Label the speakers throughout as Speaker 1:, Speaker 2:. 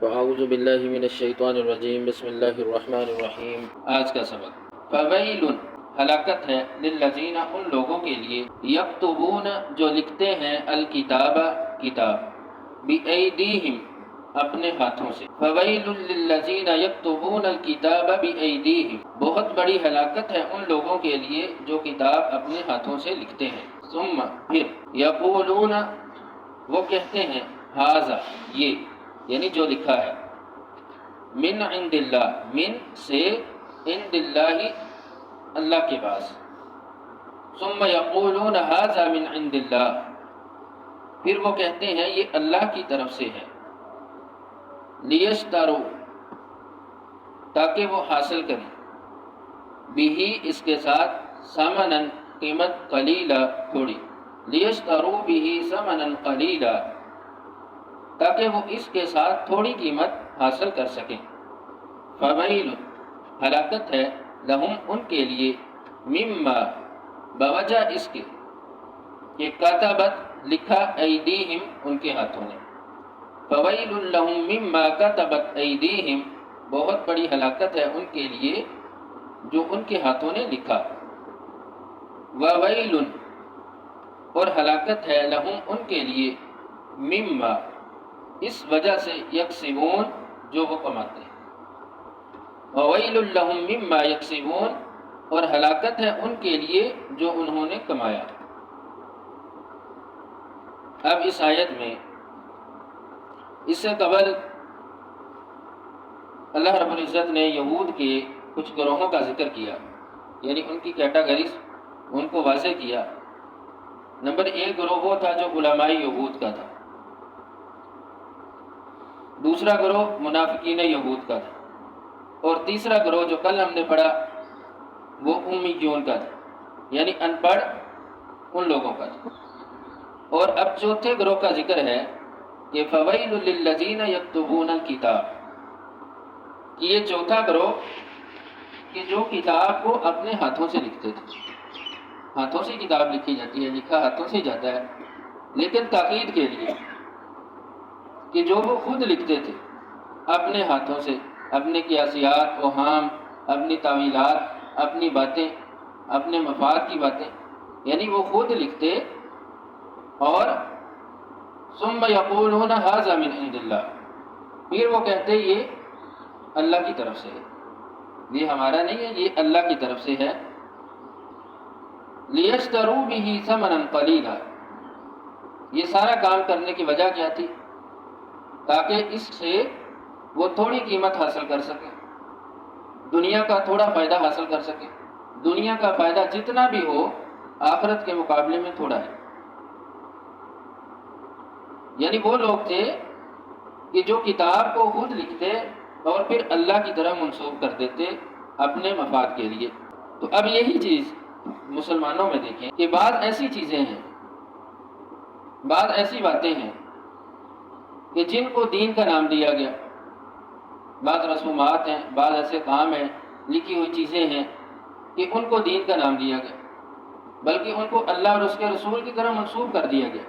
Speaker 1: اعوذ باللہ من الشیطان الرجیم، بسم اللہ الرحمن الرحیم۔ آج کا سبق فویل، ہلاکت ہے، للذین، ان لوگوں کے لیے، یکتبون، جو لکھتے ہیں، الکتاب، کتاب، بایدیہم، اپنے ہاتھوں سے۔ فویل للذین یکتبون الکتاب بایدیہم، بہت بڑی ہلاکت ہے ان لوگوں کے لیے جو کتاب اپنے ہاتھوں سے لکھتے ہیں۔ ثم، پھر، یقولون، وہ کہتے ہیں، ھذا، یہ، یعنی جو لکھا ہے، من عند اللہ، من سے، عند اللہ، اللہ کے پاس۔ ثم یقولون ھذا من عند اللہ، پھر وہ کہتے ہیں یہ اللہ کی طرف سے ہے۔ لیشتروا، تاکہ وہ حاصل کریں، بہ، اس کے ساتھ، ثمنا، قیمت، قلیلا، تھوڑی، لیشتروا بہ ثمنا قلیلا، تاکہ وہ اس کے ساتھ تھوڑی قیمت حاصل کر سکیں۔ فویل، ہلاکت ہے، لہم، ان کے لیے، مما، بوجہ اس کے کہ کتبت، لکھا، ایدیہم، ان کے ہاتھوں نے۔ فویل لہم مما کتبت ایدیہم، بہت بڑی ہلاکت ہے ان کے لیے جو ان کے ہاتھوں نے لکھا۔ وویل، اور ہلاکت ہے، لہم، ان کے لیے، مما، اس وجہ سے، یکسبون، جو وہ کماتے ہیں۔ وویل لہم مما یکسبون، اور ہلاکت ہے ان کے لیے جو انہوں نے کمایا۔ اب اس آیت میں، اس سے قبل اللہ رب العزت نے یہود کے کچھ گروہوں کا ذکر کیا، یعنی ان کی کیٹاگریز، ان کو واضح کیا۔ نمبر 1 گروہ وہ تھا جو علماء یہود کا تھا، دوسرا گروہ منافقین یہود کا تھا، اور تیسرا گروہ جو کل ہم نے پڑھا وہ امیون کا تھا، یعنی ان پڑھ ان لوگوں کا تھا۔ اور اب چوتھے گروہ کا ذکر ہے کہ فویل للذین یکتبون الکتاب، کہ یہ چوتھا گروہ کہ جو کتاب کو اپنے ہاتھوں سے لکھتے تھے۔ ہاتھوں سے کتاب لکھی جاتی ہے، لکھا ہاتھوں سے جاتا ہے، لیکن تاکید کے لیے کہ جو وہ خود لکھتے تھے اپنے ہاتھوں سے، اپنے قیاسیات، اوہام، اپنی تعویلات، اپنی باتیں، اپنے مفاد کی باتیں، یعنی وہ خود لکھتے، اور ثم یقولون ھذا من عند اللہ، پھر وہ کہتے یہ اللہ کی طرف سے ہے، یہ ہمارا نہیں ہے، یہ اللہ کی طرف سے ہے۔ لیشتروا بہ ثمنا قلیلا، یہ سارا کام کرنے کی وجہ کیا تھی؟ تاکہ اس سے وہ تھوڑی قیمت حاصل کر سکیں، دنیا کا تھوڑا فائدہ حاصل کر سکیں۔ دنیا کا فائدہ جتنا بھی ہو آخرت کے مقابلے میں تھوڑا ہے۔ یعنی وہ لوگ تھے کہ جو کتاب کو خود لکھتے اور پھر اللہ کی طرح منسوب کر دیتے اپنے مفاد کے لیے۔ تو اب یہی چیز مسلمانوں میں دیکھیں کہ بعض ایسی چیزیں ہیں، بعض ایسی باتیں ہیں کہ جن کو دین کا نام دیا گیا، بعض رسومات ہیں، بعض ایسے کام ہیں، لکھی ہوئی چیزیں ہیں کہ ان کو دین کا نام دیا گیا، بلکہ ان کو اللہ اور اس کے رسول کی طرح منسوب کر دیا گیا۔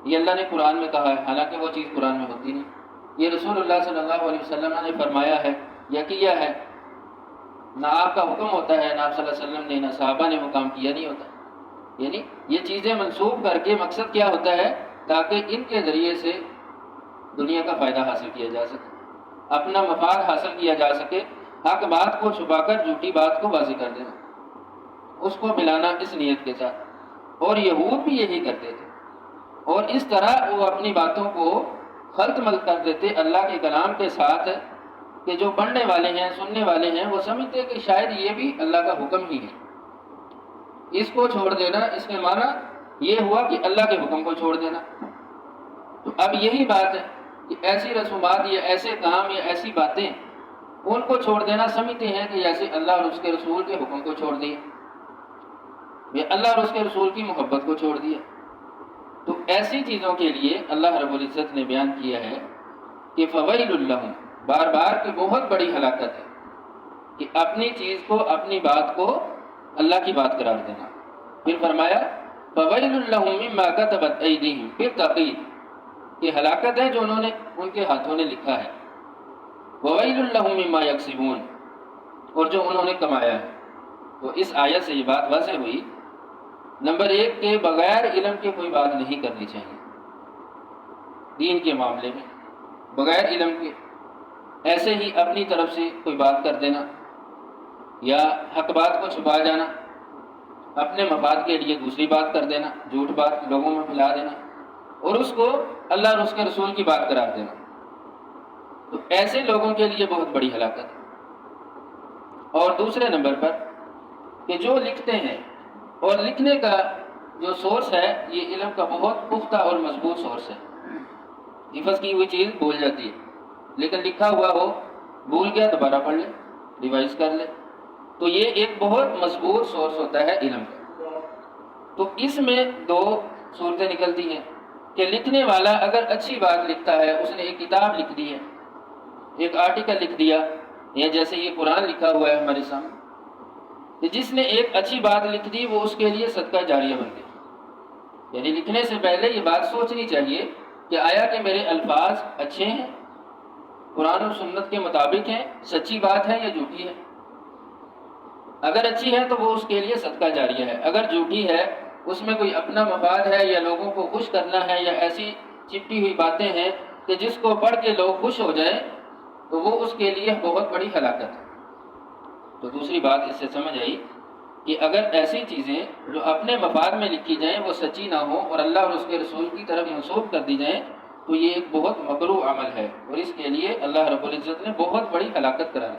Speaker 1: یہ اللہ نے قرآن میں کہا ہے، حالانکہ وہ چیز قرآن میں ہوتی نہیں۔ یہ رسول اللہ صلی اللہ علیہ وسلم نے فرمایا ہے یا کیا ہے، نہ آپ کا حکم ہوتا ہے، نہ آپ صلی اللہ علیہ وسلم نے، نہ صحابہ نے وہ کام کیا نہیں ہوتا۔ یعنی یہ چیزیں منسوب کر کے مقصد کیا ہوتا ہے؟ تاکہ ان کے ذریعے سے دنیا کا فائدہ حاصل کیا جا سکے، اپنا مفاد حاصل کیا جا سکے، حق بات کو چھپا کر جھوٹی بات کو واضح کر دینا، اس کو ملانا اس نیت کے ساتھ۔ اور یہود بھی یہی کرتے تھے، اور اس طرح وہ اپنی باتوں کو خلط ملط کر دیتے اللہ کے کلام کے ساتھ، کہ جو پڑھنے والے ہیں، سننے والے ہیں، وہ سمجھتے کہ شاید یہ بھی اللہ کا حکم ہی ہے۔ اس کو چھوڑ دینا، اس میں معنی یہ ہوا کہ اللہ کے حکم کو چھوڑ دینا۔ تو اب یہی بات ہے کہ ایسی رسومات یا ایسے کام یا ایسی باتیں، ان کو چھوڑ دینا سمجھتے ہیں کہ جیسے اللہ اور اس کے رسول کے حکم کو چھوڑ دیا، یا اللہ اور اس کے رسول کی محبت کو چھوڑ دیا۔ تو ایسی چیزوں کے لیے اللہ رب العزت نے بیان کیا ہے کہ فویل لہم، بار بار کہ بہت بڑی ہلاکت ہے کہ اپنی چیز کو، اپنی بات کو اللہ کی بات قرار دینا۔ پھر فرمایا فویل لہم مما کتبت ایدیہم، پھر تقید کہ ہلاکت ہے جو انہوں نے، ان کے ہاتھوں نے لکھا ہے۔ وَوَيْلٌ لَّهُم مِّمَّا يَكْسِبُونَ، اور جو انہوں نے کمایا ہے۔ تو اس آیت سے یہ بات واضح ہوئی، نمبر ایک کہ بغیر علم کے کوئی بات نہیں کرنی چاہیے دین کے معاملے میں، بغیر علم کے ایسے ہی اپنی طرف سے کوئی بات کر دینا یا حق بات کو چھپا جانا، اپنے مفاد کے لیے دوسری بات کر دینا، جھوٹ بات لوگوں میں پھیلا دینا اور اس کو اللہ اور اس کے رسول کی بات قرار دینا، تو ایسے لوگوں کے لیے بہت بڑی ہلاکت ہے۔ اور دوسرے نمبر پر کہ جو لکھتے ہیں، اور لکھنے کا جو سورس ہے یہ علم کا بہت پختہ اور مضبوط سورس ہے۔ حفظ کی ہوئی چیز بھول جاتی ہے، لیکن لکھا ہوا ہو بھول گیا دوبارہ پڑھ لے، ریوائز کر لے، تو یہ ایک بہت مضبوط سورس ہوتا ہے علم کا۔ تو اس میں دو صورتیں نکلتی ہیں کہ لکھنے والا اگر اچھی بات لکھتا ہے، اس نے ایک کتاب لکھ دی ہے، ایک آرٹیکل لکھ دیا، یا جیسے یہ قرآن لکھا ہوا ہے ہمارے سامنے، کہ جس نے ایک اچھی بات لکھ دی وہ اس کے لیے صدقہ جاریہ بن گئی۔ یعنی لکھنے سے پہلے یہ بات سوچنی چاہیے کہ آیا کہ میرے الفاظ اچھے ہیں، قرآن اور سنت کے مطابق ہیں، سچی بات ہے یا جھوٹی ہے؟ اگر اچھی ہے تو وہ اس کے لیے صدقہ جاریہ ہے، اگر جھوٹی ہے، اس میں کوئی اپنا مفاد ہے یا لوگوں کو خوش کرنا ہے یا ایسی چپٹی ہوئی باتیں ہیں کہ جس کو پڑھ کے لوگ خوش ہو جائیں، تو وہ اس کے لیے بہت بڑی ہلاکت ہے۔ تو دوسری بات اس سے سمجھ آئی کہ اگر ایسی چیزیں جو اپنے مفاد میں لکھی جائیں وہ سچی نہ ہوں اور اللہ اور اس کے رسول کی طرف منسوب کر دی جائیں تو یہ ایک بہت مکروہ عمل ہے، اور اس کے لیے اللہ رب العزت نے بہت بڑی ہلاکت قرار دی۔